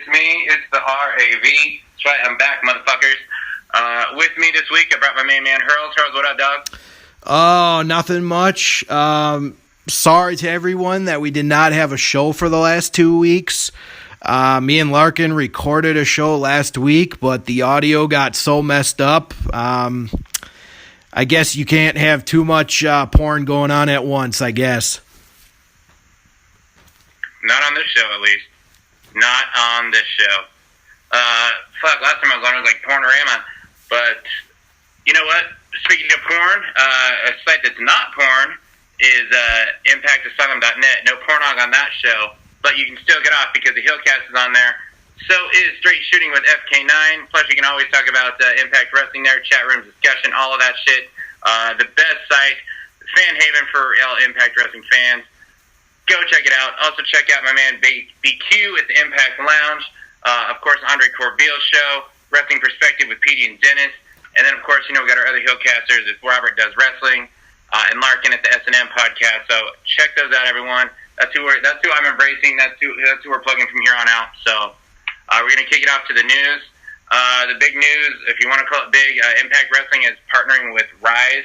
It's me. It's the R-A-V. That's right. I'm back, motherfuckers. With me this week, I brought my main man, Hurls. Hurls, what up, dog? Oh, nothing much. Sorry to everyone that we did not have a show for the last 2 weeks. Me and Larkin recorded a show last week, but the audio got so messed up. I guess you can't have too much porn going on at once, I guess. Not on this show, at least. Not on this show. Last time I was on, it was like Pornorama. But, you know what? Speaking of porn, a site that's not porn is IMPACTasylum.net. No pornog on that show, but you can still get off because the Heelcast is on there. So is Straight Shooting with FK9. Plus, you can always talk about Impact Wrestling there, chat room discussion, all of that shit. The best site, fan haven for Impact Wrestling fans. Go check it out. Also check out my man BQ at the Impact Lounge. Of course, Andre Corbeil's show, Wrestling Perspective with Petey and Dennis. And then, of course, we got our other Heelcasters. It's Robert Does Wrestling and Larkin at the S&M podcast. So check those out, everyone. That's who I'm embracing. That's who we're plugging from here on out. So we're going to kick it off to the news. The big news, if you want to call it big, Impact Wrestling is partnering with Rise.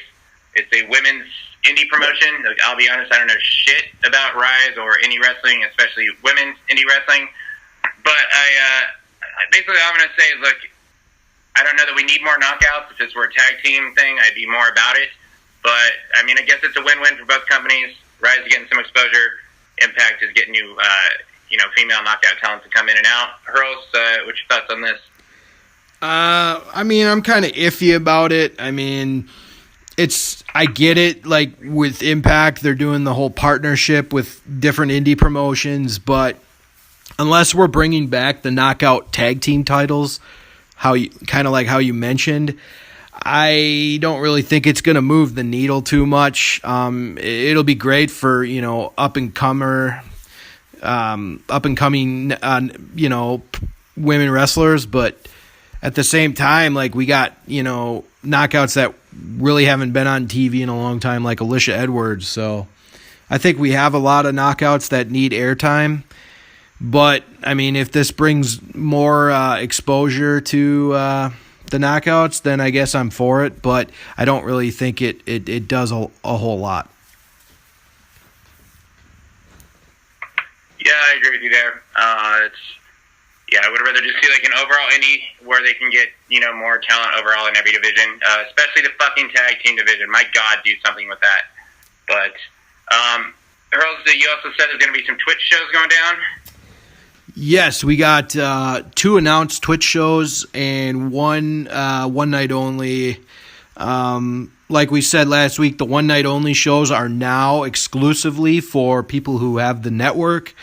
It's a women's indie promotion. I'll be honest, I don't know shit about Rise or indie wrestling, especially women's indie wrestling. But basically all I'm going to say is, look, I don't know that we need more knockouts. If this were a tag team thing, I'd be more about it. But, I mean, I guess it's a win-win for both companies. Rise is getting some exposure. Impact is getting new, female knockout talent to come in and out. Hurls, what's your thoughts on this? I mean, I'm kind of iffy about it. I mean, I get it. Like, with Impact, they're doing the whole partnership with different indie promotions. But unless we're bringing back the knockout tag team titles, how you mentioned, I don't really think it's going to move the needle too much. It'll be great for, up and coming, women wrestlers, but at the same time, like, we got, knockouts that really haven't been on TV in a long time, like Alicia Edwards. So I think we have a lot of knockouts that need airtime. But, I mean, if this brings more exposure to the knockouts, then I guess I'm for it. But I don't really think it does a whole lot. Yeah, I agree with you there. I would rather just see like an overall indie where they can get, more talent overall in every division, especially the fucking tag team division. My God, do something with that. But, Hurls, you also said there's going to be some Twitch shows going down? Yes, we got 2 announced Twitch shows and one night only. Like we said last week, the one night only shows are now exclusively for people who have the network.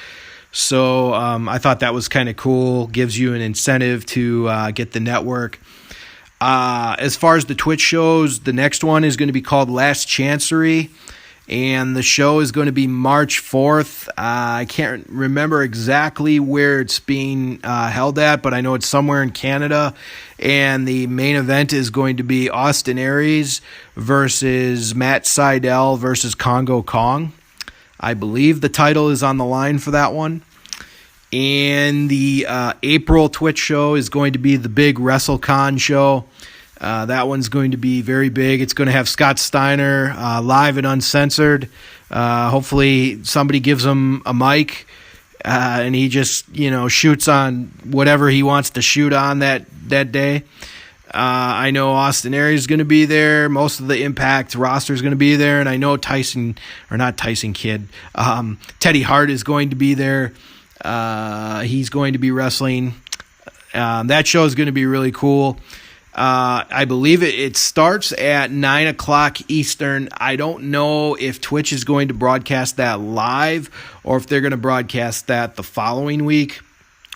So I thought that was kind of cool. Gives you an incentive to get the network. As far as the Twitch shows, the next one is going to be called Last Chancery. And the show is going to be March 4th. I can't remember exactly where it's being held at, but I know it's somewhere in Canada. And the main event is going to be Austin Aries versus Matt Sydal versus Congo Kong. I believe the title is on the line for that one. And the April Twitch show is going to be the big WrestleCon show. That one's going to be very big. It's going to have Scott Steiner live and uncensored. Hopefully somebody gives him a mic and he just, shoots on whatever he wants to shoot on that day. I know Austin Aries is going to be there. Most of the Impact roster is going to be there. And I know Teddy Hart is going to be there. He's going to be wrestling. That show is going to be really cool. I believe it starts at 9 o'clock Eastern. I don't know if Twitch is going to broadcast that live or if they're going to broadcast that the following week.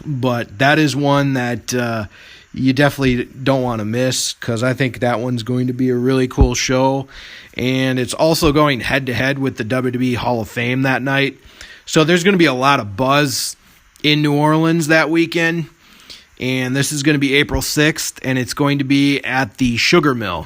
But that is one that you definitely don't want to miss because I think that one's going to be a really cool show. And it's also going head-to-head with the WWE Hall of Fame that night. So there's going to be a lot of buzz in New Orleans that weekend. And this is going to be April 6th, and it's going to be at the Sugar Mill.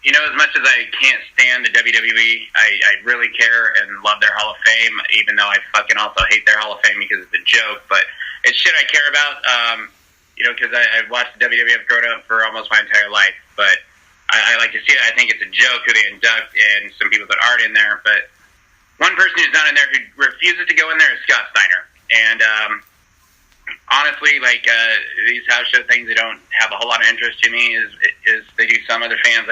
as much as I can't stand the WWE, I really care and love their Hall of Fame, even though I fucking also hate their Hall of Fame because it's a joke. But it's shit I care about, because I've watched the WWF growing up for almost my entire life. But I like to see it. I think it's a joke who they induct and some people that aren't in there. But one person who's not in there who refuses to go in there is Scott Steiner. And honestly, these house show things, they don't have a whole lot of interest to me. Is they do some other fans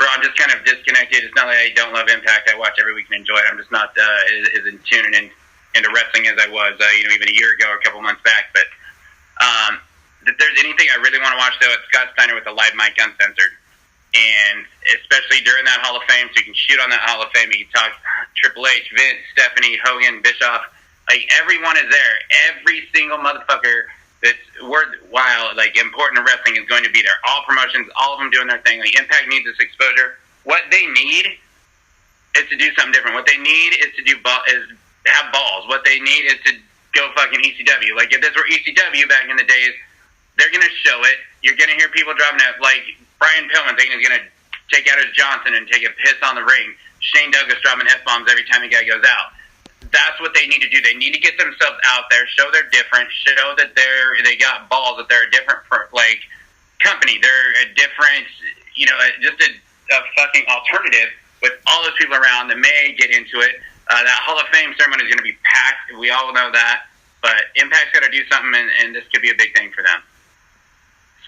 I'm just kind of disconnected. It's not that I don't love Impact. I watch every week and enjoy it. I'm just not as in tune and into wrestling as I was, even a year ago or a couple months back. But if there's anything I really want to watch, though, it's Scott Steiner with a live mic uncensored. And especially during that Hall of Fame, so you can shoot on that Hall of Fame. You can talk Triple H, Vince, Stephanie, Hogan, Bischoff. Everyone is there. Every single motherfucker that's worthwhile, important to wrestling is going to be there. All promotions, all of them doing their thing. Impact needs this exposure. What they need is to do something different. What they need is to have balls. What they need is to go fucking ECW. If this were ECW back in the days, they're going to show it. You're going to hear people dropping out. Brian Pillman thinking he's going to take out his Johnson and take a piss on the ring. Shane Douglas dropping F-bombs every time a guy goes out. That's what they need to do. They need to get themselves out there, show they're different, show that they got balls, that they're a different company. They're a different, just a fucking alternative with all those people around that may get into it. That Hall of Fame ceremony is going to be packed. We all know that. But Impact's got to do something, and this could be a big thing for them.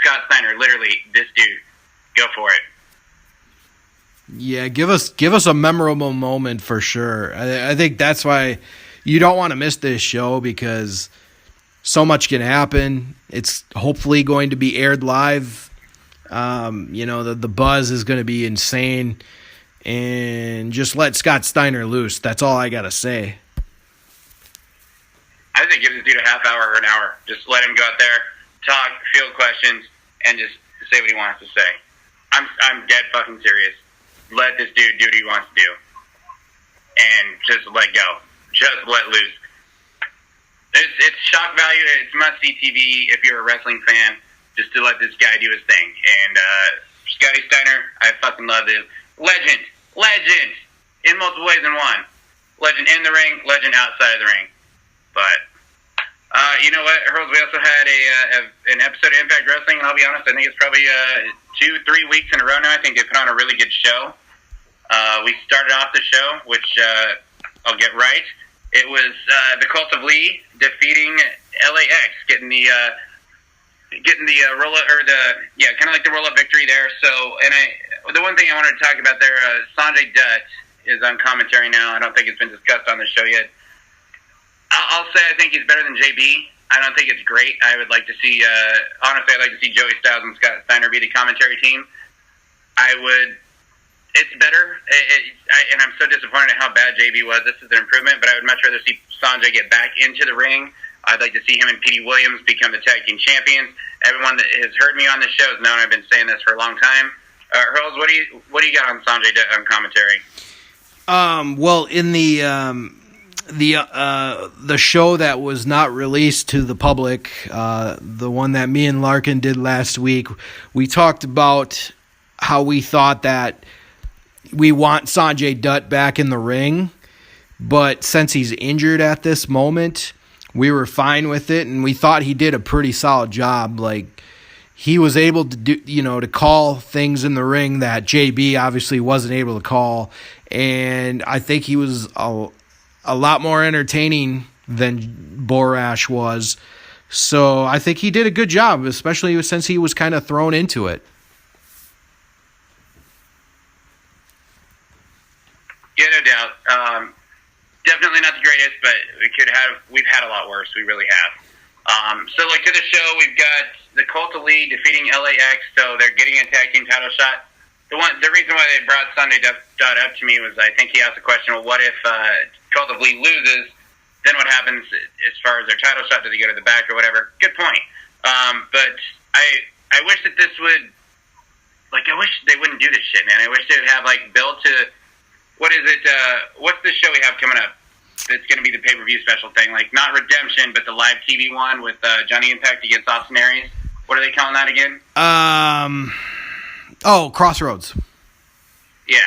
Scott Steiner, literally, this dude. Go for it. Yeah, give us a memorable moment for sure. I think that's why you don't want to miss this show, because so much can happen. It's hopefully going to be aired live. The buzz is going to be insane, and just let Scott Steiner loose. That's all I gotta say. I think give this dude a half hour or an hour. Just let him go out there, talk, field questions, and just say what he wants to say. I'm dead fucking serious. Let this dude do what he wants to do. And just let go. Just let loose. It's shock value. It's must-see TV if you're a wrestling fan, just to let this guy do his thing. And Scotty Steiner, I fucking love him. Legend. In multiple ways than one. Legend in the ring, legend outside of the ring. But you know what, Hurls, we also had an episode of Impact Wrestling, and I'll be honest, I think it's probably 2-3 weeks in a row now. I think they put on a really good show. We started off the show, which I'll get right. It was the Cult of Lee defeating LAX, getting the roll up, or kind of like the roll up victory there. So, and the one thing I wanted to talk about there, Sanjay Dutt is on commentary now. I don't think it's been discussed on the show yet. I'll say I think he's better than JB. I don't think it's great. I would like to see, honestly, I'd like to see Joey Styles and Scott Steiner be the commentary team. It's better, and I'm so disappointed at how bad JB was. This is an improvement, but I would much rather see Sanjay get back into the ring. I'd like to see him and Petey Williams become the tag team champions. Everyone that has heard me on this show has known I've been saying this for a long time. Hurls, what do you got on Sanjay on commentary? Well, in the show that was not released to the public, the one that me and Larkin did last week, we talked about how we thought that we want Sanjay Dutt back in the ring, but since he's injured at this moment, we were fine with it, and we thought he did a pretty solid job. He was able to do, to call things in the ring that JB obviously wasn't able to call, and I think he was a lot more entertaining than Borash was. So I think he did a good job, especially since he was kind of thrown into it. Yeah, no doubt. Definitely not the greatest, but we've had a lot worse. We really have. So to the show, we've got the Cult of Lee defeating LAX, so they're getting a tag team title shot. The reason why they brought Sunday Dutt up to me was I think he asked the question, well, what if Cult of Lee loses? Then what happens as far as their title shot? Do they go to the back or whatever? Good point. But I wish that this would, I wish they wouldn't do this shit, man. I wish they would have, build to, what is it, what's the show we have coming up? It's going to be the pay-per-view special thing. Not Redemption, but the live TV one with Johnny Impact against Austin Aries. What are they calling that again? Crossroads. Yeah.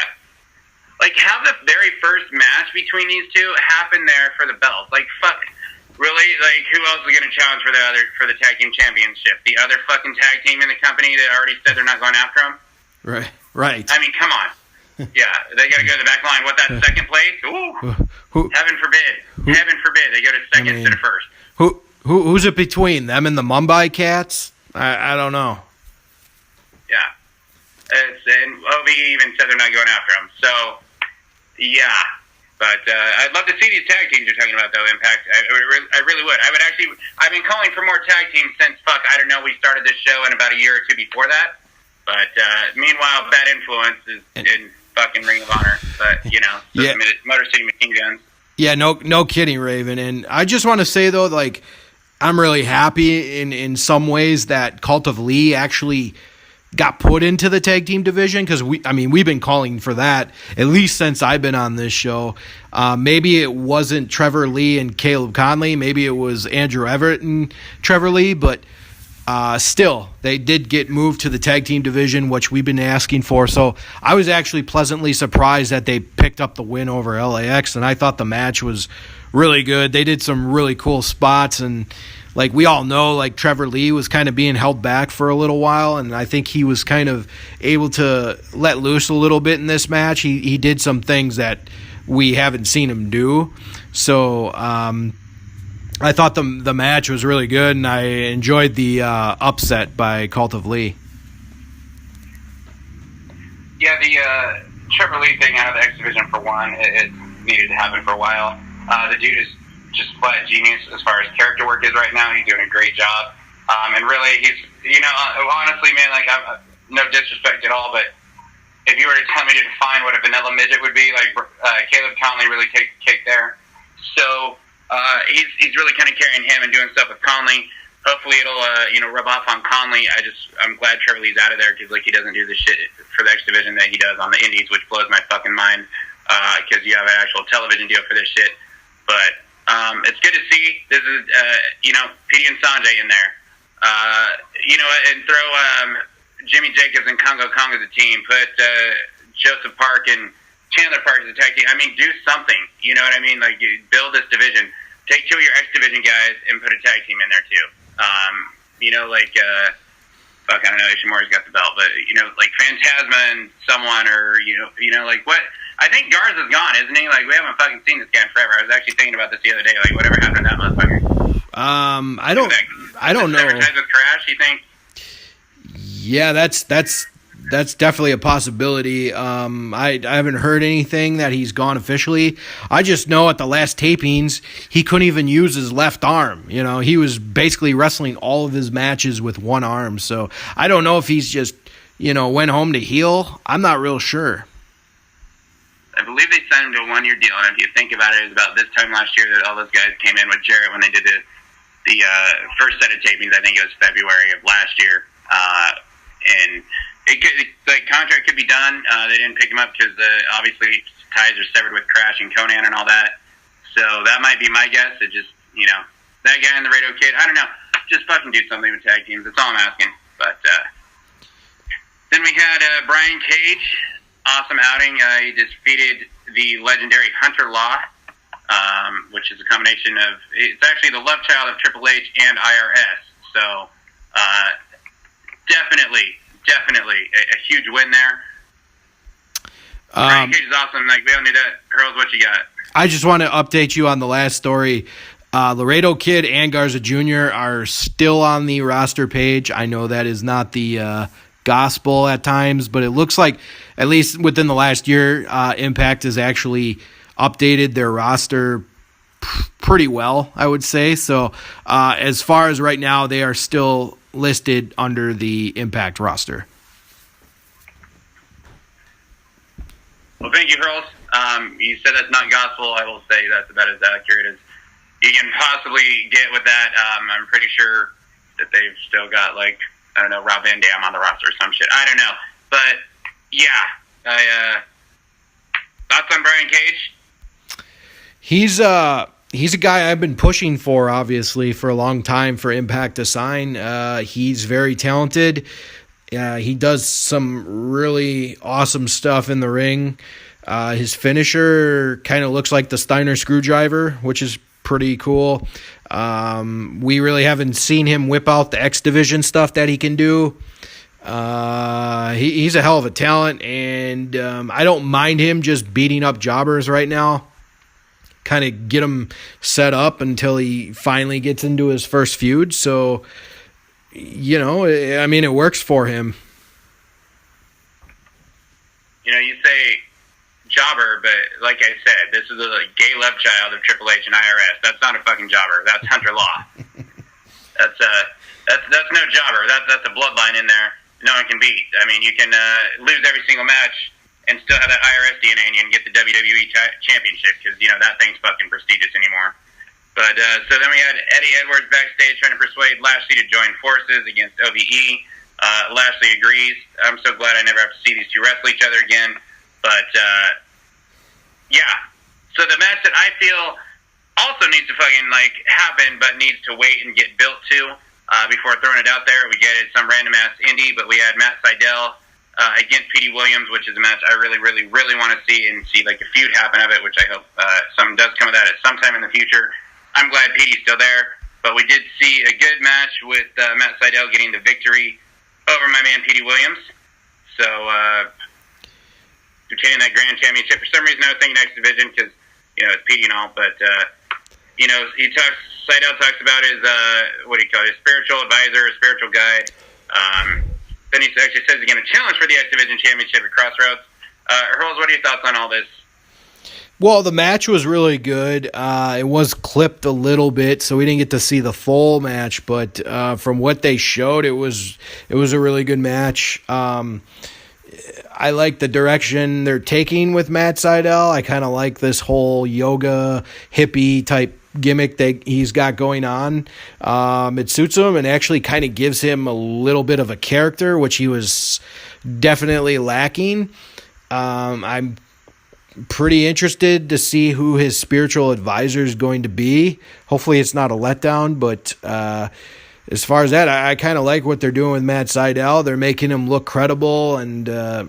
Like, have the very first match between these two happen there for the belt. Like, fuck. Really? Like, who else is going to challenge for the tag team championship? The other fucking tag team in the company that already said they're not going after them? Right. I mean, come on. Yeah, they got to go to the back line. What, that second place? Ooh. Heaven forbid. Heaven forbid. They go to second instead of first. Who's it between? Them and the Mumbai Cats? I don't know. Yeah. And Ovi even said they're not going after him. So, yeah. But I'd love to see these tag teams you're talking about, though, Impact. I really would. I've been calling for more tag teams since, we started this show in about a year or two before that. But meanwhile, Bad Influence is in fucking Ring of Honor. But, yeah. Motor City Machine Guns. Yeah, no kidding, Raven. And I just want to say, though, like, I'm really happy in some ways that Cult of Lee actually got put into the tag team division, because we've been calling for that at least since I've been on this show. Maybe it wasn't Trevor Lee and Caleb Conley. Maybe it was Andrew Everett and Trevor Lee, but still, they did get moved to the tag team division, which we've been asking for. So I was actually pleasantly surprised that they picked up the win over LAX, and I thought the match was really good. They did some really cool spots, and like we all know, like Trevor Lee was kind of being held back for a little while, and I think he was kind of able to let loose a little bit in this match. He did some things that we haven't seen him do. So I thought the match was really good, and I enjoyed the upset by Cult of Lee. Yeah, the Trevor Lee thing out of the X Division, for one, it needed to happen for a while. The dude is just flat genius as far as character work is right now. He's doing a great job. And really, he's, honestly, man, like, I'm, no disrespect at all, but if you were to tell me to define what a vanilla midget would be, like, Caleb Conley really takes the cake there. So, he's really kind of carrying him and doing stuff with Conley. Hopefully it'll, rub off on Conley. I'm glad Trevor Lee's out of there, because, like, he doesn't do the shit for the X Division that he does on the Indies, which blows my fucking mind, because you have an actual television deal for this shit. But it's good to see. This is, Petey and Sanjay in there. And throw Jimmy Jacobs and Congo Kong as a team. Put Joseph Park and Chandler Park as a tag team. I mean, do something. You know what I mean? Like, build this division. Take two of your X Division guys and put a tag team in there, too. I don't know, Ishimori's got the belt, but, like Phantasma and someone, or, like what? I think Garza's gone, isn't he? Like, we haven't fucking seen this guy in forever. I was actually thinking about this the other day. Like, whatever happened to that motherfucker? I don't know. Advertised with Crash, you think? Yeah, that's definitely a possibility. I haven't heard anything that he's gone officially. I just know at the last tapings, he couldn't even use his left arm. He was basically wrestling all of his matches with one arm. So I don't know if he's just, went home to heal. I'm not real sure. I believe they signed him to a one-year deal, and if you think about it, it was about this time last year that all those guys came in with Jarrett when they did the first set of tapings. I think it was February of last year, and the contract could be done. They didn't pick him up because obviously ties are severed with Crash and Conan and all that. So that might be my guess. It just, that guy and the Radio Kid, I don't know. Just fucking do something with tag teams. That's all I'm asking. But then we had Brian Cage. Awesome outing. He defeated the legendary Hunter Law, which is a combination of, it's actually the love child of Triple H and IRS. So definitely a huge win there. Brian Cage is awesome. Like, we don't need that. Hurls, what you got? I just want to update you on the last story. Laredo Kid and Garza Jr. are still on the roster page. I know that is not the gospel at times, but it looks like, at least within the last year, Impact has actually updated their roster pretty well, I would say. So as far as right now, they are still listed under the Impact roster. Well, thank you, Hurls. You said that's not gospel. I will say that's about as accurate as you can possibly get with that. I'm pretty sure that they've still got, like, I don't know, Rob Van Dam on the roster or some shit. I don't know. But, yeah. Thoughts on Brian Cage? He's a guy I've been pushing for, obviously, for a long time for Impact to sign. He's very talented. He does some really awesome stuff in the ring. His finisher kind of looks like the Steiner screwdriver, which is pretty cool. We really haven't seen him whip out the X Division stuff that he can do. He's a hell of a talent, and I don't mind him just beating up jobbers right now. Kind of get him set up until he finally gets into his first feud. So, I mean, it works for him. You say jobber, but like I said, this is a gay love child of Triple H and IRS. That's not a fucking jobber. That's Hunter Law. That's no jobber. That's a bloodline in there no one can beat. I mean, you can lose every single match and still have that IRS DNA in you and get the WWE championship because, that thing's fucking prestigious anymore. But so then we had Eddie Edwards backstage trying to persuade Lashley to join forces against OVE. Lashley agrees. I'm so glad I never have to see these two wrestle each other again. But, yeah. So the match that I feel also needs to fucking, happen but needs to wait and get built to before throwing it out there. We get it some random-ass indie, but we had Matt Sydal against Petey Williams, which is a match I really, really, really want to see and see, a feud happen of it, which I hope something does come of that at some time in the future. I'm glad Petey's still there, but we did see a good match with Matt Sydal getting the victory over my man Petey Williams. So, retaining that grand championship. For some reason, I was thinking X Division because, it's Petey and all, but, Sydal talks about his, his spiritual advisor, his spiritual guide. Then he actually says he's going to challenge for the X Division Championship at Crossroads. Hurls, what are your thoughts on all this? Well, the match was really good. It was clipped a little bit, so we didn't get to see the full match. But from what they showed, it was a really good match. I like the direction they're taking with Matt Sydal. I kind of like this whole yoga hippie type gimmick that he's got going on. It suits him and actually kind of gives him a little bit of a character, which he was definitely lacking. I'm pretty interested to see who his spiritual advisor is going to be. Hopefully it's not a letdown, but as far as that, I kind of like what they're doing with Matt Sydal. They're making him look credible, and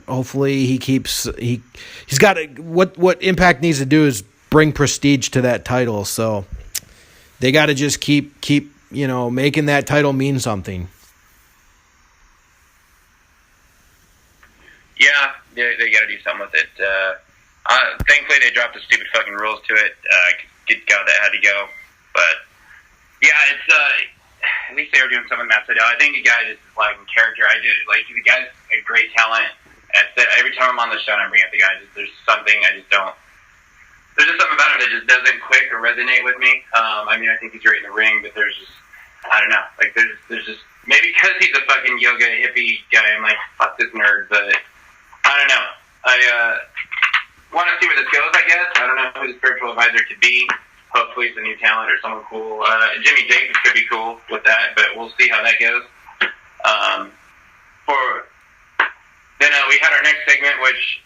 hopefully he's got what Impact needs to do is bring prestige to that title. So they got to just keep making that title mean something. Yeah, they got to do something with it. Thankfully, they dropped the stupid fucking rules to it. Good God, that had to go. But yeah, it's at least they were doing something with Matt Sydal. I think the guy just is lacking character. The guy's a great talent. Every time I'm on the show and I bring up the guy, there's something I just don't. There's just something about him that just doesn't click or resonate with me. I think he's great in the ring, but there's just, I don't know. There's just, maybe because he's a fucking yoga hippie guy, I'm like, fuck this nerd, but I don't know. I want to see where this goes, I guess. I don't know who the spiritual advisor could be. Hopefully it's a new talent or someone cool. Jimmy Jacobs could be cool with that, but we'll see how that goes. Then we had our next segment, which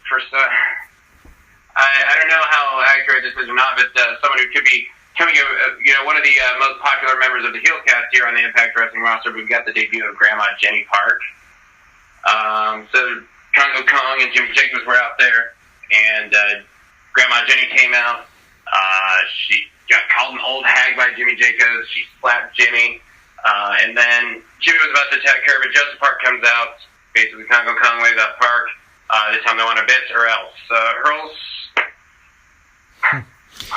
I don't know how accurate this is or not, but someone who could be coming, one of the most popular members of the Heelcast here on the Impact Wrestling roster. We've got the debut of Grandma Jenny Park. So Congo Kong and Jimmy Jacobs were out there, and Grandma Jenny came out. She got called an old hag by Jimmy Jacobs. She slapped Jimmy, and then Jimmy was about to attack her, but Joseph Park comes out. Basically, Congo Kong lays out Park. They tell him they want a bitch or else. Hurls,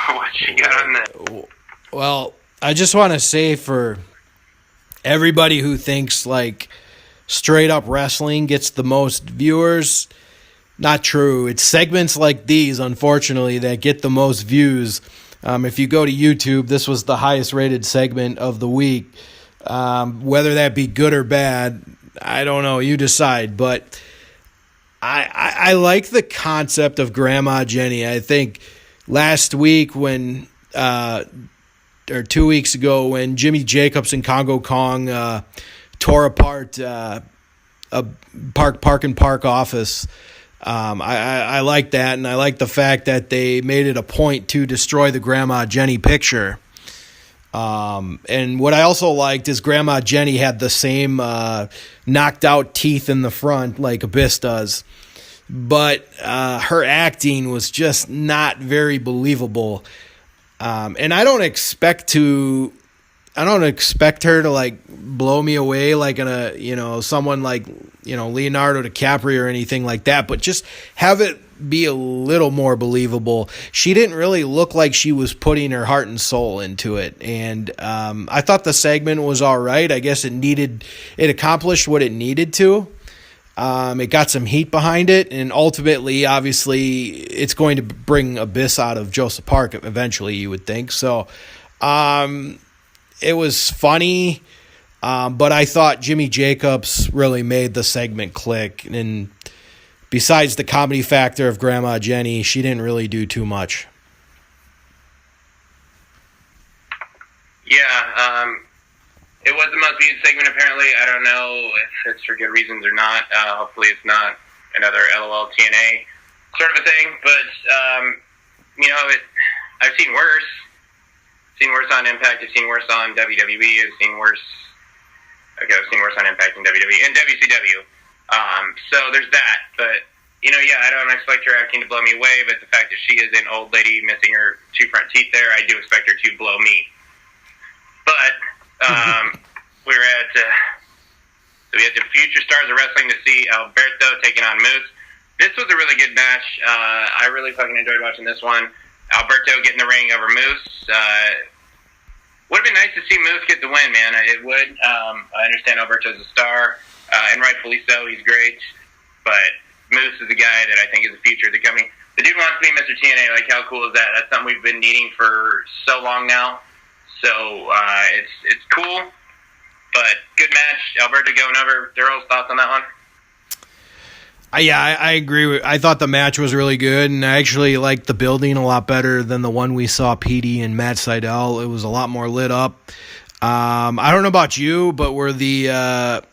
what you got on that? Well, I just want to say for everybody who thinks straight up wrestling gets the most viewers, not true. It's segments like these, unfortunately, that get the most views. If you go to YouTube, this was the highest rated segment of the week. Whether that be good or bad, I don't know. You decide. But I like the concept of Grandma Jenny. I think last week or 2 weeks ago when Jimmy Jacobs and Congo Kong tore apart a Park and Park office, I like that, and I like the fact that they made it a point to destroy the Grandma Jenny picture. And what I also liked is Grandma Jenny had the same knocked out teeth in the front like Abyss does. But her acting was just not very believable. And I don't expect her to like blow me away like someone like, Leonardo DiCaprio or anything like that, but just have it be a little more believable. She didn't really look like she was putting her heart and soul into it. And I thought the segment was all right. I guess it accomplished what it needed to. It got some heat behind it, and ultimately, obviously, it's going to bring Abyss out of Joseph Park eventually, you would think. So it was funny, but I thought Jimmy Jacobs really made the segment click. And besides the comedy factor of Grandma Jenny, she didn't really do too much. Yeah, it was the most viewed segment, apparently. I don't know if it's for good reasons or not. Hopefully it's not another LOL TNA sort of a thing. But, I've seen worse. I've seen worse on Impact. I've seen worse on WWE. I've seen worse on Impact and WWE and WCW. So there's that. But, I don't expect her acting to blow me away. But the fact that she is an old lady missing her two front teeth there, I do expect her to blow me. But... we had the Future Stars of Wrestling to see Alberto taking on Moose. This was a really good match. I really fucking enjoyed watching this one. Alberto getting the ring over Moose. Would have been nice to see Moose get the win, man. It would. I understand Alberto's a star, and rightfully so. He's great. But Moose is the guy that I think is the future of the company. The dude wants to be Mr. TNA. Like, how cool is that? That's something we've been needing for so long now. So it's cool, but good match. Alberto going over. Daryl's thoughts on that one? I agree. I thought the match was really good, and I actually liked the building a lot better than the one we saw Petey and Matt Sydal. It was a lot more lit up. I don't know about you, but were the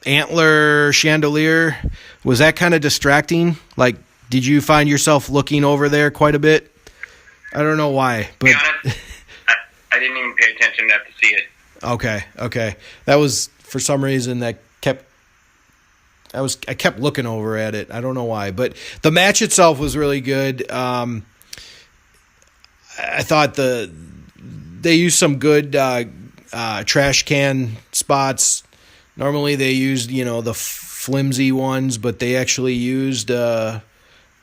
antler chandelier, was that kind of distracting? Like, did you find yourself looking over there quite a bit? I don't know why, but... To be honest, I didn't even pay attention enough to see it. Okay. That was, for some reason, I kept looking over at it. I don't know why, but the match itself was really good. I thought they used some good trash can spots. Normally they used, the flimsy ones, but they actually used one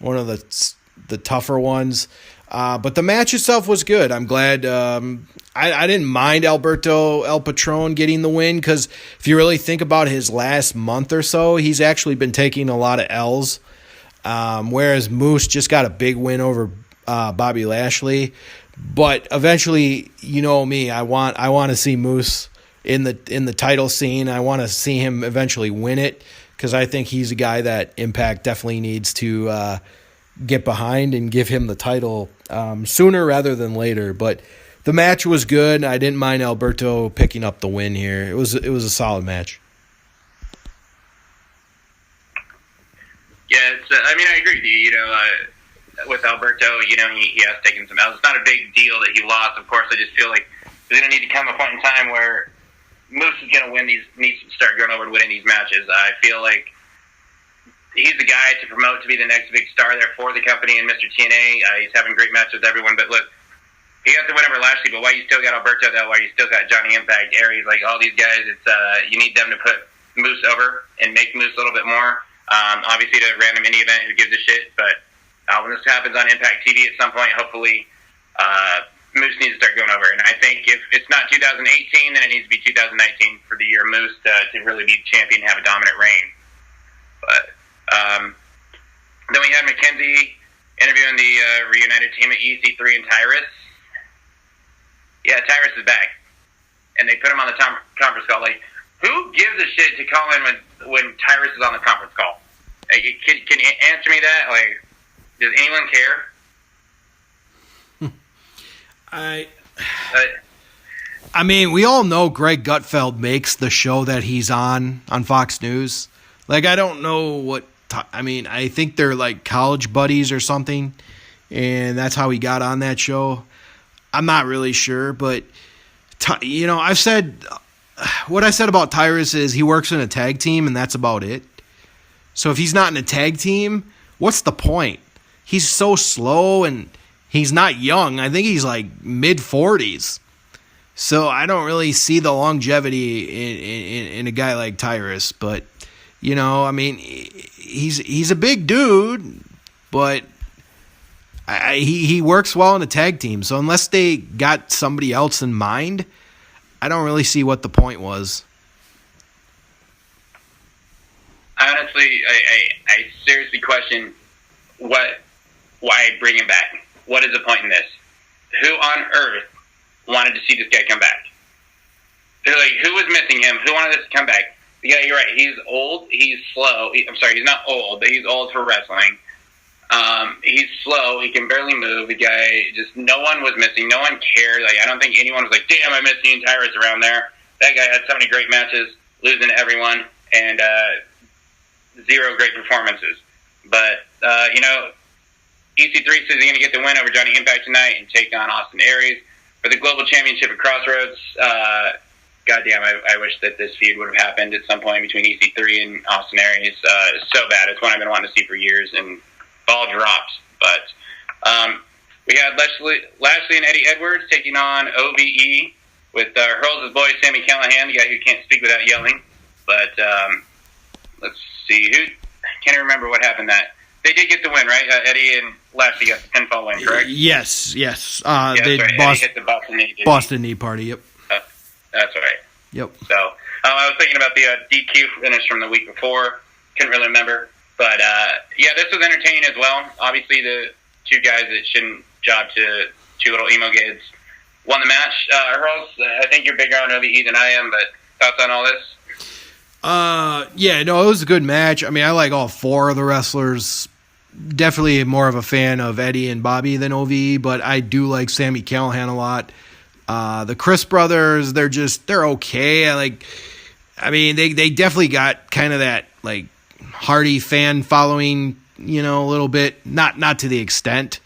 of the tougher ones. But the match itself was good. I'm glad. I didn't mind Alberto El Patron getting the win because if you really think about his last month or so, he's actually been taking a lot of L's. Whereas Moose just got a big win over Bobby Lashley. But eventually, you know me, I want to see Moose in the title scene. I want to see him eventually win it because I think he's a guy that Impact definitely needs to get behind and give him the title sooner rather than later. But the match was good. I didn't mind Alberto picking up the win here. It was a solid match. Yeah, I agree with you. With Alberto, he has taken some L's. It's not a big deal that he lost. Of course, I just feel like there's going to need to come a point in time where Moose is going to needs to start going over and winning these matches. I feel like he's the guy to promote to be the next big star there for the company and Mr. TNA. He's having great matches with everyone. But look, he got the win over Lashley, but why you still got Alberto, though? Why you still got Johnny Impact, Aries, like all these guys? It's you need them to put Moose over and make Moose a little bit more. Obviously, the random indie event, who gives a shit? But when this happens on Impact TV at some point, hopefully Moose needs to start going over. And I think if it's not 2018, then it needs to be 2019 for the year Moose to really be champion and have a dominant reign. But then we had Mackenzie interviewing the reunited team at EC3 and Tyrus. Yeah, Tyrus is back. And they put him on the conference call. Like, who gives a shit to call in when Tyrus is on the conference call? Like, can you answer me that? Like, does anyone care? I mean, we all know Greg Gutfeld makes the show that he's on Fox News. Like, I don't know what... I think they're like college buddies or something, and that's how he got on that show. I'm not really sure, but I've said what I said about Tyrus is he works in a tag team, and that's about it. So if he's not in a tag team, what's the point? He's so slow, and he's not young. I think he's like mid-40s. So I don't really see the longevity in a guy like Tyrus. But, he's a big dude, but he works well in a tag team. So unless they got somebody else in mind, I don't really see what the point was. Honestly, I seriously question why bring him back. What is the point in this? Who on earth wanted to see this guy come back? Who was missing him? Who wanted this to come back? Yeah, you're right. He's old. He's slow. I'm sorry, he's not old, but he's old for wrestling. He's slow. He can barely move. The guy, just no one was missing. No one cared. I don't think anyone was like, damn, I miss seeing Tyrus around there. That guy had so many great matches, losing to everyone, and zero great performances. But, EC3 says he's going to get the win over Johnny Impact tonight and take on Austin Aries for the Global Championship at Crossroads. Goddamn, I wish that this feud would have happened at some point between EC3 and Austin Aries. It's so bad. It's one I've been wanting to see for years, and ball drops. But we had Lashley and Eddie Edwards taking on OVE with Hurls' boy Sami Callihan, the guy who can't speak without yelling. But let's see. Can't even remember what happened that. They did get the win, right? Eddie and Lashley got the pinfall win, correct? Yes. They Eddie hit the Boston knee party, yep. That's right. Yep. So I was thinking about the DQ finish from the week before. Couldn't really remember. But, this was entertaining as well. Obviously, the two guys that shouldn't job to two little emo kids won the match. Hurls, I think you're bigger on OVE than I am, but thoughts on all this? It was a good match. I mean, I like all four of the wrestlers. Definitely more of a fan of Eddie and Bobby than OVE, but I do like Sami Callihan a lot. The Chris brothers, they're okay. They definitely got kind of that, Hardy fan following, a little bit. Not to the extent,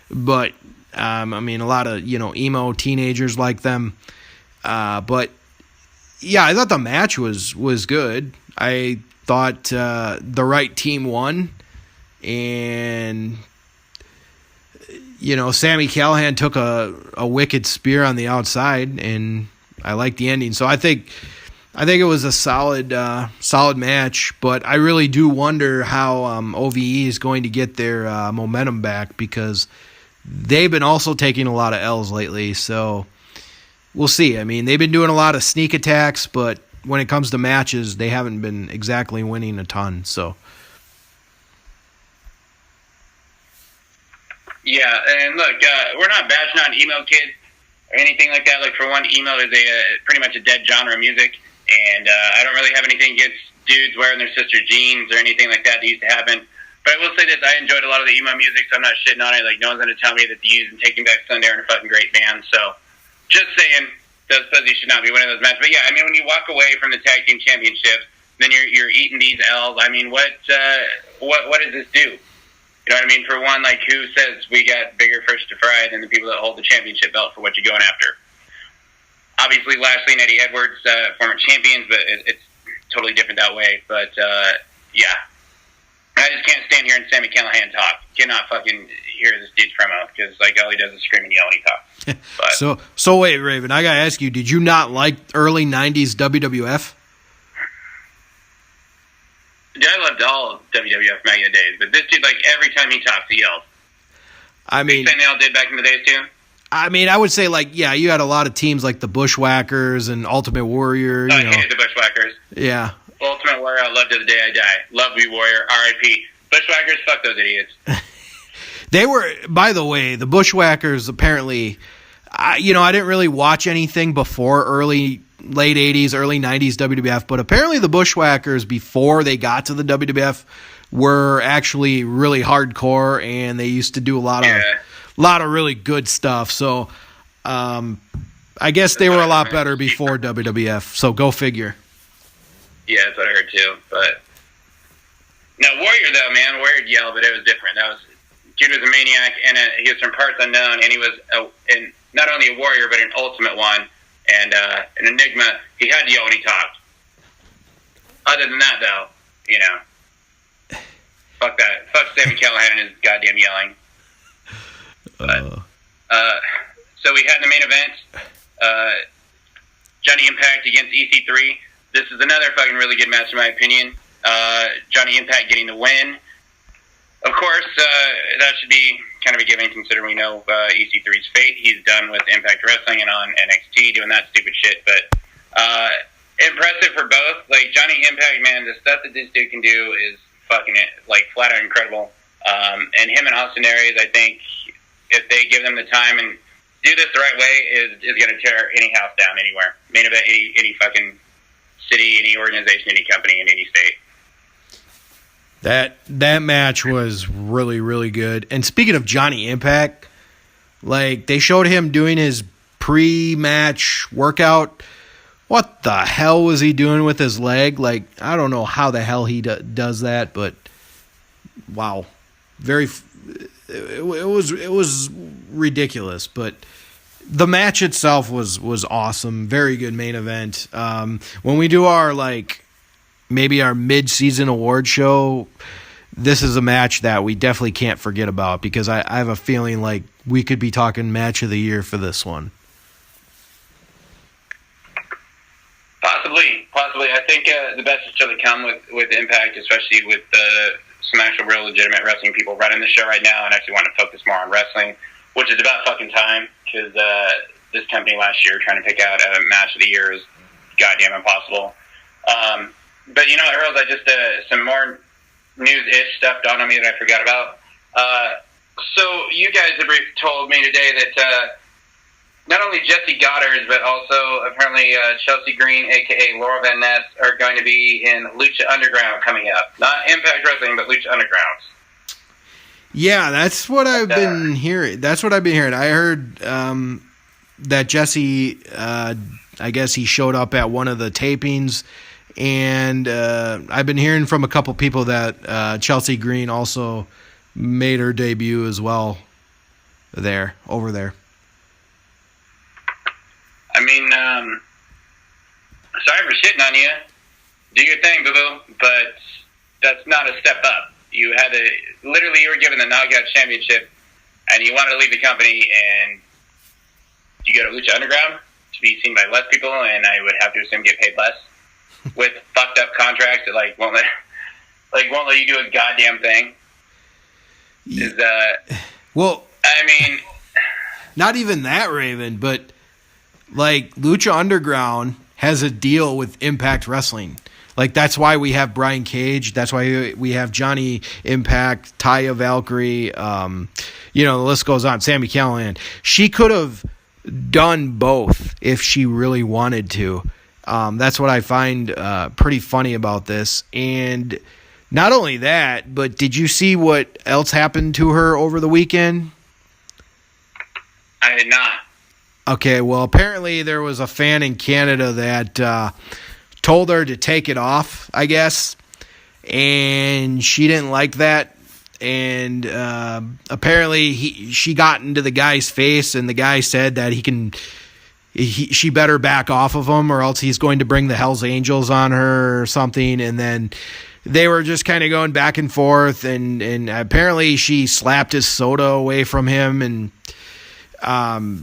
but, a lot of, emo teenagers like them. But, yeah, I thought the match was good. I thought the right team won. And, Sami Callihan took a wicked spear on the outside, and I liked the ending. So I think it was a solid match, but I really do wonder how OVE is going to get their momentum back, because they've been also taking a lot of L's lately. So we'll see. I mean, they've been doing a lot of sneak attacks, but when it comes to matches, they haven't been exactly winning a ton. So. Yeah, and look, we're not bashing on emo kids or anything like that. For one, emo is pretty much a dead genre of music, and I don't really have anything against dudes wearing their sister jeans or anything like that used to happen. But I will say this, I enjoyed a lot of the emo music, so I'm not shitting on it. No one's going to tell me that the Used and Taking Back Sunday are a fucking great band. So just saying, those pussies should not be winning those matches. But yeah, when you walk away from the tag team championships, then you're eating these L's. What does this do? You know what I mean? For one, who says we got bigger fish to fry than the people that hold the championship belt for what you're going after? Obviously, Lashley and Eddie Edwards, former champions, but it's totally different that way. But, yeah. I just can't stand hearing Sami Callihan talk. Cannot fucking hear this dude's promo, because, all he does is scream and yell when he talks. But, so wait, Raven, I gotta ask you, did you not like early 90s WWF? Dude, I loved all WWF back in the days, but this dude, every time he talks, he yells. Big Sentinel did back in the days, too? I would say, you had a lot of teams like the Bushwhackers and Ultimate Warrior. I hated the Bushwhackers. Yeah. Ultimate Warrior, I love to the day I die. Love me, Warrior, R.I.P. Bushwhackers, fuck those idiots. They were, by the way, the Bushwhackers apparently, I didn't really watch anything before late 80s, early 90s WWF, but apparently the Bushwhackers, before they got to the WWF, were actually really hardcore, and they used to do a lot of really good stuff. So I guess they were a lot better before WWF, so go figure. Yeah, that's what I heard too. But no, Warrior though, man, Warrior yelled, but it was different. Dude was a maniac, and he was from parts unknown, and he was not only a warrior, but an ultimate one. And Enigma, he had to yell when he talked. Other than that, though, you know, fuck that. Fuck Sami Callihan and his goddamn yelling. But, so we had the main event, Johnny Impact against EC3. This is another fucking really good match in my opinion. Johnny Impact getting the win. Of course, that should be kind of a given considering we know EC3's fate. He's done with Impact Wrestling and on NXT doing that stupid shit. But impressive for both. Like, Johnny Impact, man, the stuff that this dude can do is fucking, like, flat out incredible. And him and Austin Aries, I think, if they give them the time and do this the right way, is going to tear any house down anywhere. Main event, any fucking city, any organization, any company, in any state. That match was really, really good. And speaking of Johnny Impact, like, they showed him doing his pre-match workout. What the hell was he doing with his leg? Like, I don't know how the hell he does that, but wow. It was ridiculous, but the match itself was awesome. Very good main event. When we do our, like, maybe our mid-season award show, this is a match that we definitely can't forget about because I have a feeling like we could be talking match of the year for this one. Possibly. I think the best is still to come with Impact, especially with some actual real legitimate wrestling people running the show right now and actually want to focus more on wrestling, which is about fucking time because this company last year trying to pick out a match of the year is goddamn impossible. But, you know, Earls, I just, some more news-ish stuff dawned on me that I forgot about. So you guys have told me today that not only Jesse Goddard, but also apparently Chelsea Green, a.k.a. Laura Van Ness, are going to be in Lucha Underground coming up. Not Impact Wrestling, but Lucha Underground. Yeah, that's what I've been hearing. I heard that Jesse, I guess he showed up at one of the tapings. And I've been hearing from a couple people that Chelsea Green also made her debut as well over there. I mean, sorry for shitting on you. Do your thing, boo-boo. But that's not a step up. You were given the Knockout Championship, and you wanted to leave the company, and you go to Lucha Underground to be seen by less people, and I would have to assume get paid less. With fucked up contracts that won't let you do a goddamn thing. Well, I mean, not even that, Raven, but like Lucha Underground has a deal with Impact Wrestling. Like, that's why we have Brian Cage. That's why we have Johnny Impact, Taya Valkyrie. The list goes on. Sami Callihan. She could have done both if she really wanted to. That's what I find pretty funny about this. And not only that, but did you see what else happened to her over the weekend? I did not. Okay, well, apparently there was a fan in Canada that told her to take it off, I guess, and she didn't like that. And apparently she got into the guy's face, and the guy said that she better back off of him or else he's going to bring the Hells Angels on her or something. And then they were just kind of going back and forth, and apparently she slapped his soda away from him, and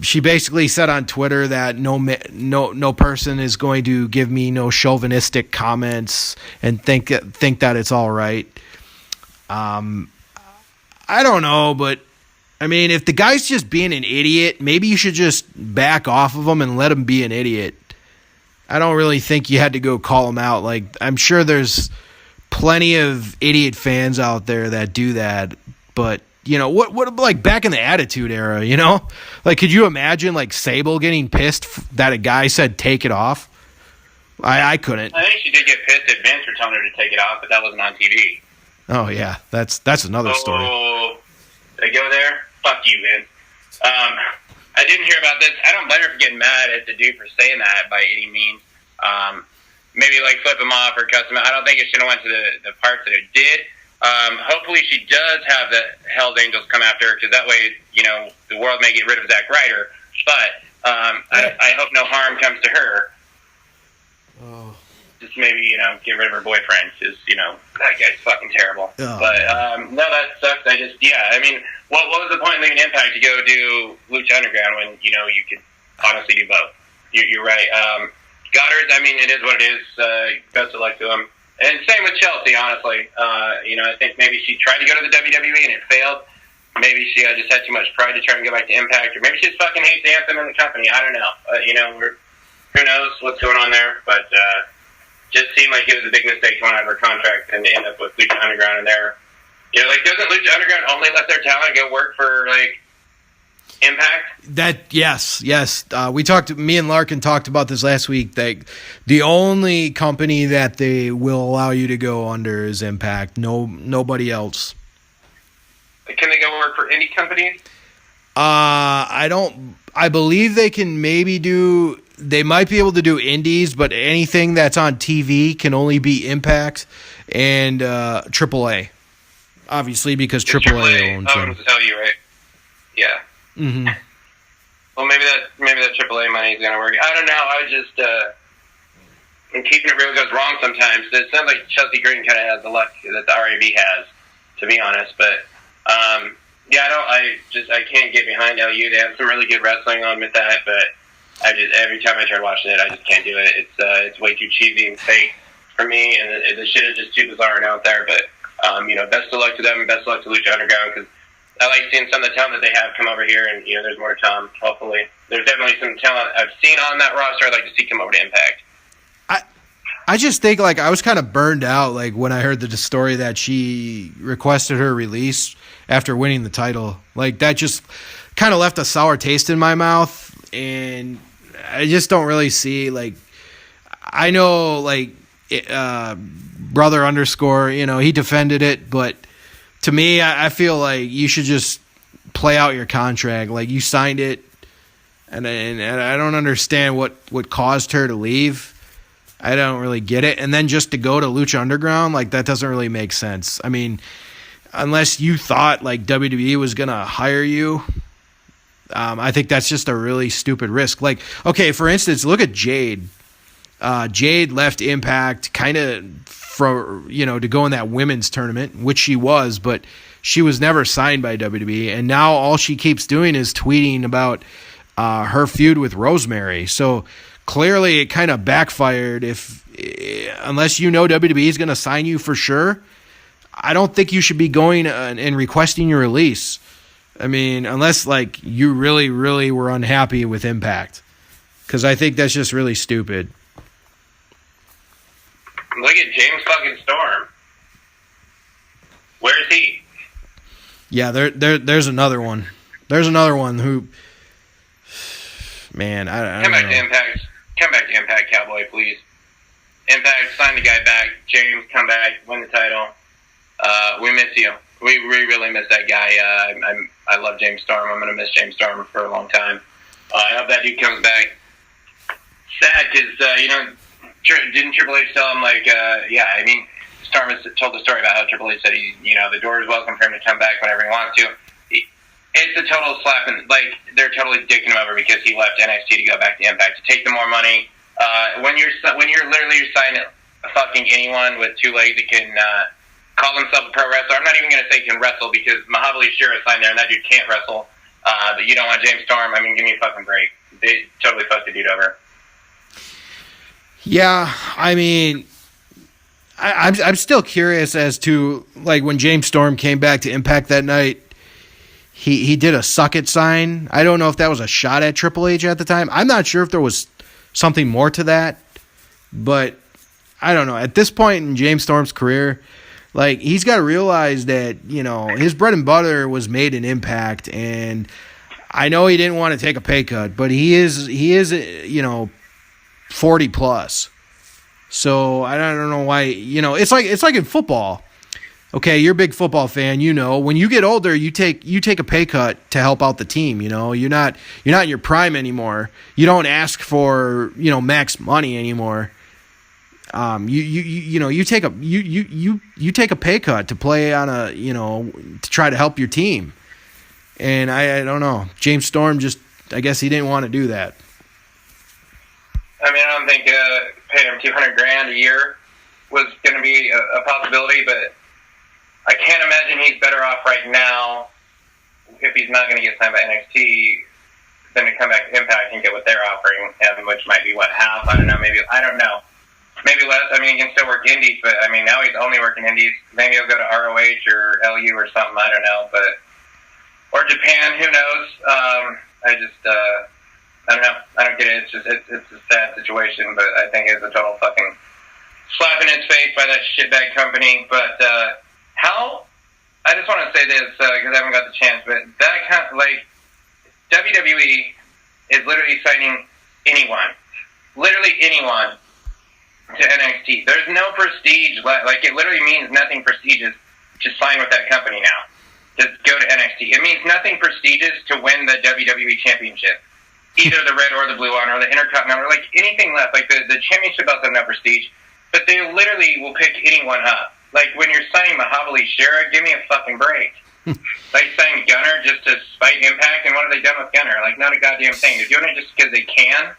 she basically said on Twitter that no person is going to give me no chauvinistic comments and think that it's all right. I don't know, but I mean, if the guy's just being an idiot, maybe you should just back off of him and let him be an idiot. I don't really think you had to go call him out. Like, I'm sure there's plenty of idiot fans out there that do that, but what like back in the Attitude Era, like, could you imagine like Sable getting pissed that a guy said take it off? I couldn't. I think she did get pissed at Vince for telling her to take it off, but that wasn't on TV. Oh yeah, that's another story. Oh, did I go there? Fuck you, Vince. I didn't hear about this. I don't blame her for getting mad at the dude for saying that by any means. Maybe like flip him off or cuss him out. I don't think it should have went to the parts that it did. Hopefully she does have the Hells Angels come after her, because that way, the world may get rid of Zack Ryder. But I hope no harm comes to her. Oh. Just maybe, get rid of her boyfriend, because, that guy's fucking terrible. Oh. But, no, that sucks. What was the point in leaving Impact to go do Lucha Underground when, you could honestly do both? You're right. Goddard, it is what it is. Best of luck to him. And same with Chelsea, honestly. I think maybe she tried to go to the WWE and it failed. Maybe she just had too much pride to try and go back to Impact, or maybe she just fucking hates Anthem and the company. I don't know. Who knows what's going on there, but just seemed like it was a big mistake going out of her contract and end up with Lucha Underground in there. Doesn't Lucha Underground only let their talent go work for, Impact? Yes. Me and Larkin talked about this last week. The only company that they will allow you to go under is Impact. Nobody else. Can they go work for indie companies? I believe they can they might be able to do indies, but anything that's on TV can only be Impact and AAA. Obviously, because AAA owns them. To tell you, right? Yeah. Mm-hmm. Well, maybe that AAA money is going to work. I don't know. I just when keeping it real goes wrong sometimes. It sounds like Chelsea Green kind of has the luck that the RAB has, to be honest. But I can't get behind LU. They have some really good wrestling on with that, but every time I try watching it, I just can't do it. It's way too cheesy and fake for me, and the shit is just too bizarre and out there. But best of luck to them, and best of luck to Lucha Underground, because I like seeing some of the talent that they have come over here, and there's more to come. Hopefully, there's definitely some talent I've seen on that roster I'd like to see come over to Impact. I just think I was kind of burned out when I heard the story that she requested her release after winning the title. That just kind of left a sour taste in my mouth, and I just don't really see I know brother underscore he defended it, but to me I feel like you should just play out your contract. You signed it, and I don't understand what caused her to leave. I don't really get it. And then just to go to Lucha Underground, that doesn't really make sense. Unless you thought WWE was going to hire you, I think that's just a really stupid risk. Okay, for instance, look at Jade. Jade left Impact kind of to go in that women's tournament, which she was, but she was never signed by WWE. And now all she keeps doing is tweeting about her feud with Rosemary. So clearly it kind of backfired. Unless WWE is going to sign you for sure, I don't think you should be going and requesting your release. Unless you really, really were unhappy with Impact, because I think that's just really stupid. Look at James fucking Storm. Where is he? Yeah, there's another one. There's another one who, man, I come don't back know. to Impact. Come back to Impact, Cowboy, please. Impact, sign the guy back. James, come back, win the title. We miss you. We really miss that guy. I love James Storm. I'm going to miss James Storm for a long time. I hope that dude comes back. Sad because, didn't Triple H tell him, Storm has told the story about how Triple H said the door is welcome for him to come back whenever he wants to. It's a total slap, and they're totally dicking him over because he left NXT to go back to Impact to take the more money. When you're literally signing fucking anyone with two legs that can call himself a pro wrestler. I'm not even going to say can wrestle because Mahabali Shira signed there and that dude can't wrestle. But you don't want James Storm. Give me a fucking break. They totally fucked the dude over. Yeah, I'm still curious as to when James Storm came back to Impact that night. He did a suck it sign. I don't know if that was a shot at Triple H at the time. I'm not sure if there was something more to that, but I don't know. At this point in James Storm's career, he's got to realize that his bread and butter was made in Impact, and I know he didn't want to take a pay cut, but he is 40 plus. So I don't know why. It's like in football. Okay, you're a big football fan. When you get older, you take a pay cut to help out the team. You're not in your prime anymore. You don't ask for max money anymore. You take a pay cut to play on to try to help your team. And I don't know. James Storm just I guess he didn't want to do that. I mean, I don't think paying him $200,000 a year was going to be a possibility, but I can't imagine he's better off right now if he's not going to get signed by NXT than to come back to Impact and get what they're offering him, which might be, half? I don't know. Maybe less. I mean, he can still work indies, but, I mean, now he's only working indies. Maybe he'll go to ROH or LU or something. I don't know. Or Japan. Who knows? I don't know. I don't get it. It's a sad situation, but I think it's a total fucking slap in his face by that shitbag company. But I just want to say this because I haven't got the chance, but that WWE is literally signing anyone, to NXT. There's no prestige. It literally means nothing prestigious to sign with that company now. To go to NXT. It means nothing prestigious to win the WWE Championship. Either the red or the blue one, or the Intercontinental, or anything left. The championship belts have no prestige, but they literally will pick anyone up. When you're signing Mahabali Shera, give me a fucking break. Signing Gunner just to spite Impact, and what have they done with Gunner? Not a goddamn thing. They're doing it just because they can.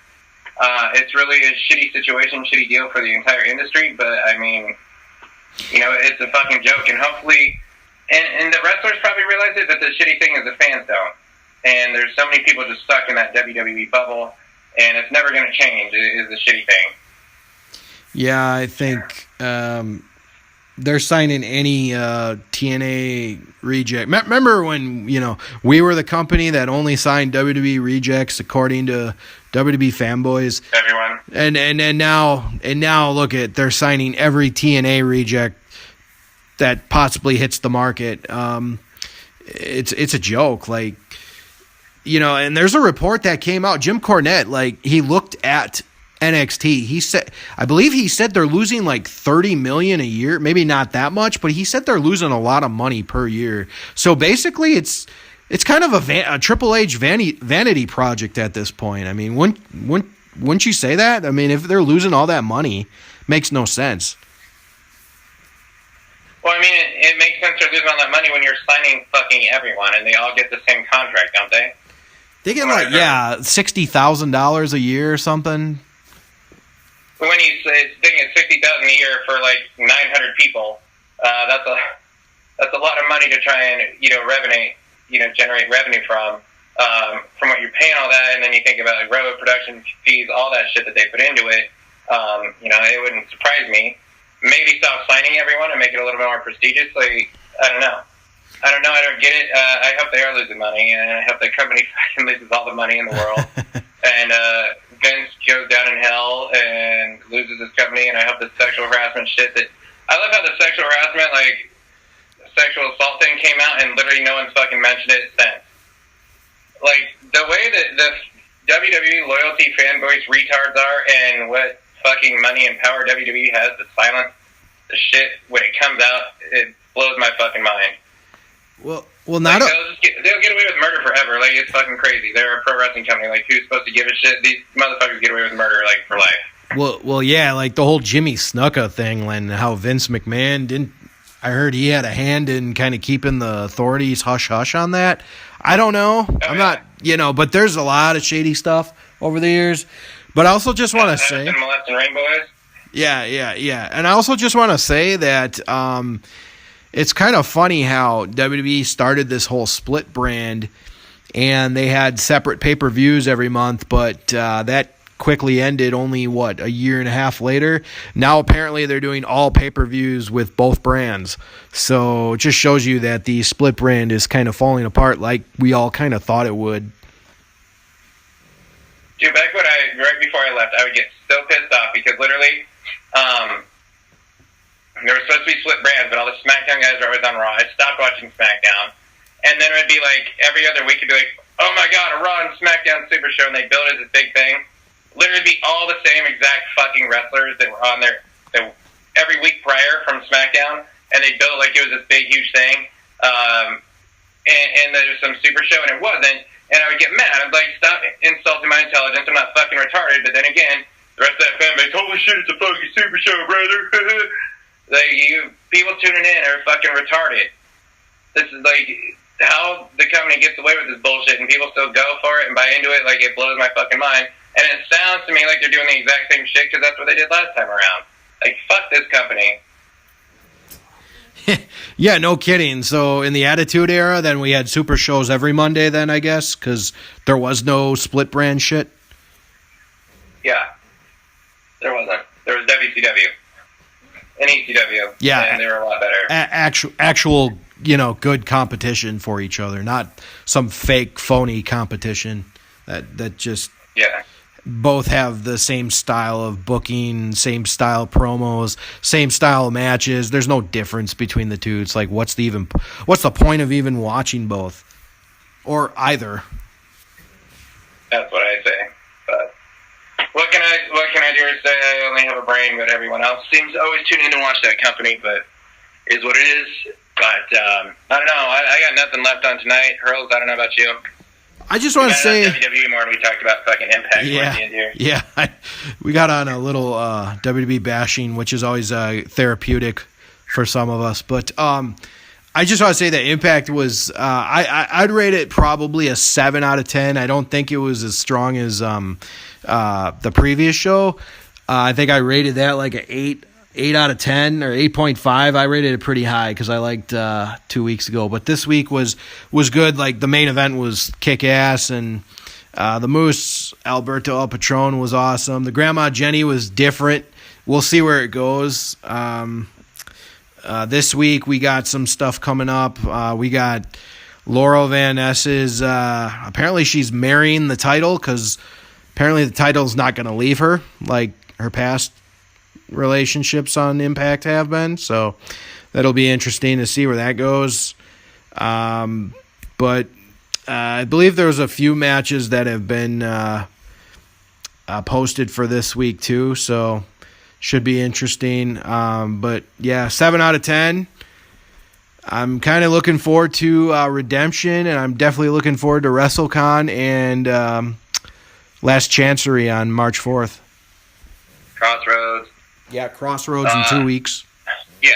It's really a shitty situation, shitty deal for the entire industry, but I mean, it's a fucking joke, and hopefully, and the wrestlers probably realize it, but the shitty thing is the fans don't. And there's so many people just stuck in that WWE bubble, and it's never going to change, is the shitty thing. Yeah, I think they're signing any TNA reject. Remember when, we were the company that only signed WWE rejects according to WWE fanboys? Everyone. And now look at, they're signing every TNA reject that possibly hits the market. It's a joke. And there's a report that came out. Jim Cornette, he looked at NXT. I believe he said they're losing $30 million a year. Maybe not that much, but he said they're losing a lot of money per year. So basically, it's kind of a Triple H vanity project at this point. I mean, wouldn't you say that? I mean, if they're losing all that money, makes no sense. Well, I mean, it makes sense they're losing all that money when you're signing fucking everyone, and they all get the same contract, don't they? They get $60,000 a year or something. When you say it's $60,000 a year for 900 people, that's a lot of money to try and generate revenue from what you're paying all that, and then you think about road production fees, all that shit that they put into it. It wouldn't surprise me. Maybe stop signing everyone and make it a little bit more prestigious. I don't know. I don't get it. I hope they are losing money, and I hope the company fucking loses all the money in the world. And Vince goes down in hell and loses his company, and I hope the sexual harassment shit I love how the sexual harassment, sexual assault thing came out, and literally no one's fucking mentioned it since. The way that the WWE loyalty fanboys retards are, and what fucking money and power WWE has to silence the shit when it comes out, it blows my fucking mind. Well, they'll get away with murder forever. It's fucking crazy. They're a pro wrestling company. Who's supposed to give a shit? These motherfuckers get away with murder for life. Well, yeah, the whole Jimmy Snuka thing, and how Vince McMahon didn't. I heard he had a hand in kind of keeping the authorities hush hush on that. I don't know. I'm not, but there's a lot of shady stuff over the years. But I also just want to say, molesting rainbows. Yeah. And I also just want to say that it's kind of funny how WWE started this whole split brand, and they had separate pay-per-views every month, but that quickly ended only, a year and a half later. Now apparently they're doing all pay-per-views with both brands. So it just shows you that the split brand is kind of falling apart like we all kind of thought it would. Dude, right before I left, I would get so pissed off because literally, there were supposed to be split brands, but all the SmackDown guys are always on Raw. I stopped watching SmackDown, and then it would be every other week it'd be oh my god, a Raw and SmackDown Super Show, and they build it as this big thing. Literally be all the same exact fucking wrestlers that were on there every week prior from SmackDown, and they built it like it was this big, huge thing. And there was some Super Show, and it wasn't. And I would get mad. I'd stop insulting my intelligence. I'm not fucking retarded. But then again, the rest of that fan base, holy shit, it's a fucking Super Show, brother. You people tuning in are fucking retarded. This is how the company gets away with this bullshit and people still go for it and buy into it. Like, it blows my fucking mind. And it sounds to me like they're doing the exact same shit because that's what they did last time around. Like, fuck this company. Yeah, no kidding. So in the Attitude Era, then we had super shows every Monday then, I guess, because there was no split brand shit. Yeah. There wasn't. There was WCW and ECW. Yeah. And they were a lot better. Actual, good competition for each other, not some fake, phony competition that just... Yeah. Both have the same style of booking, same style promos, same style of matches. There's no difference between the two. It's like, what's the point of even watching both or either? That's what I say. But what can I do or say? I only have a brain, but everyone else seems to always tune in to watch that company. But it is what it is. But I don't know. I got nothing left on tonight. Hurls, I don't know about you. I just want to say WWE more than we talked about fucking Impact. Yeah, we got on a little WWE bashing, which is always therapeutic for some of us. But I just want to say that Impact was I'd rate it probably a 7 out of 10. I don't think it was as strong as the previous show. I think I rated that like an 8 out of 10 or 8.5. I rated it pretty high because I liked 2 weeks ago. But this week was good. Like, the main event was kick-ass, and the Moose, Alberto El Patron, was awesome. The Grandma Jenny was different. We'll see where it goes. This week we got some stuff coming up. We got Laurel Van Ness's, apparently she's marrying the title because apparently the title's not going to leave her like her past relationships on Impact have been, so that'll be interesting to see where that goes. But I believe there was a few matches that have been posted for this week too, so should be interesting. But yeah, 7 out of 10. I'm kind of looking forward to Redemption, and I'm definitely looking forward to WrestleCon and Last Chancery on March 4th. Crossroads. Yeah, Crossroads in 2 weeks. Yeah.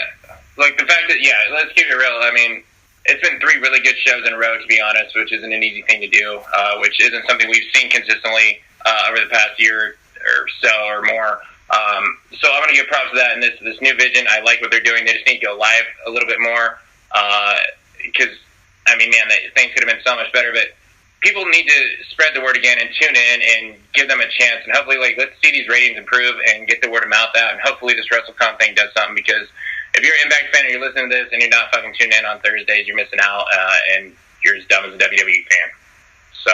Like, the fact that, let's keep it real. I mean, it's been 3 really good shows in a row, to be honest, which isn't an easy thing to do, which isn't something we've seen consistently over the past year or so or more. So I want to give props to that. And this new vision, I like what they're doing. They just need to go live a little bit more because, I mean, man, things could have been so much better. But people need to spread the word again and tune in and give them a chance. And hopefully, like, let's see these ratings improve and get the word of mouth out. And hopefully this WrestleCon thing does something, because if you're an Impact fan and you're listening to this and you're not fucking tuning in on Thursdays, you're missing out, and you're as dumb as a WWE fan. So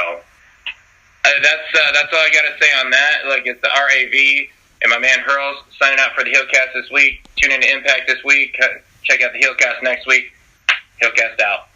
that's all I got to say on that. Like, it's the RAV and my man Hurls signing out for the Heelcast this week. Tune in to Impact this week. Check out the Heelcast next week. Heelcast out.